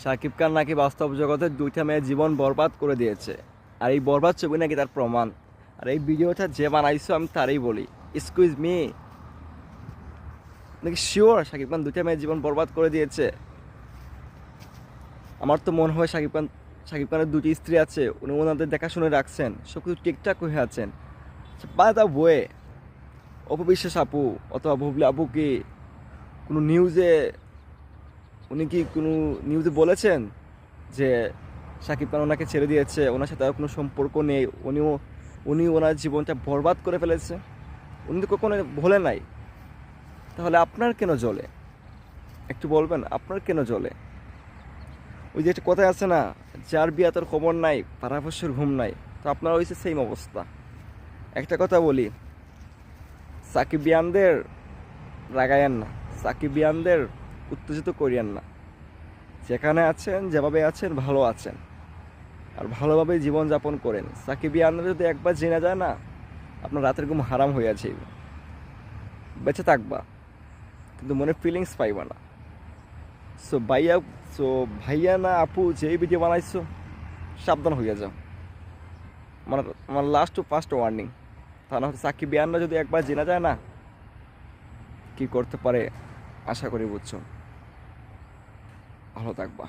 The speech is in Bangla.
শাকিব খান নাকি বাস্তব জগতের দুইটা মেয়ের জীবন বরবাদ করে দিয়েছে। আর এই বরবাদ ছবি নাকি তার প্রমাণ। আর এই ভিডিওটা যে বানাইছো আমি তারই বলি, এক্সকিউজ মি, নাকি শিওর শাকিব খান দুইটা মেয়ের জীবন বরবাদ করে দিয়েছে? আমার তো মনে হয় শাকিব খানের দুটি স্ত্রী আছে, উনি ওনাদের দেখাশুনে রাখছেন, সব কিছু ঠিকঠাক হয়ে আছেন। বাই দ্য ওয়ে, অপবিশ্বাস আপু অথবা বুবলি আপু কি কোনো নিউজে উনি কি কোনো নিউজে বলেছেন যে শাকিব খান ওনাকে ছেড়ে দিয়েছে, ওনার সাথে আর কোনো সম্পর্ক নেই, উনি ওনার জীবনটা বরবাদ করে ফেলেছে? উনি তো কখনো বলে নাই। তাহলে আপনার কেন জ্বলে? একটু বলবেন আপনার কেন জ্বলে? ওই যে একটা কথাই আছে না, যার বিয়া তোর খবর নাই পাড়াপড়শির ঘুম নাই। তো আপনার হয়েছে সেম অবস্থা। একটা কথা বলি, সাকিবিয়ানদের রাগায়েন না, সাকিবিয়ানদের উত্তেজিত করিয়েন না। যেখানে আছেন যেভাবে আছেন ভালো আছেন, আর ভালোভাবে জীবনযাপন করেন। সাকিবিয়ানরা যদি একবার জেনে যায় না, আপনার রাতের ঘুম হারাম হয়ে আছে। বেঁচে থাকবা কিন্তু মনে ফিলিংস পাইবা না। সো ভাইয়া, সো ভাইয়া না আপু যেই ভিডিও বানাইছো, সাবধান হইয়া যাও। আমার আমার লাস্ট টু ফার্স্ট ওয়ার্নিং। তা না হচ্ছে সাকিবিয়ানরা যদি একবার জেনে যায় না, কি করতে পারে আশা করি বুঝছো। ভালো থাকবা।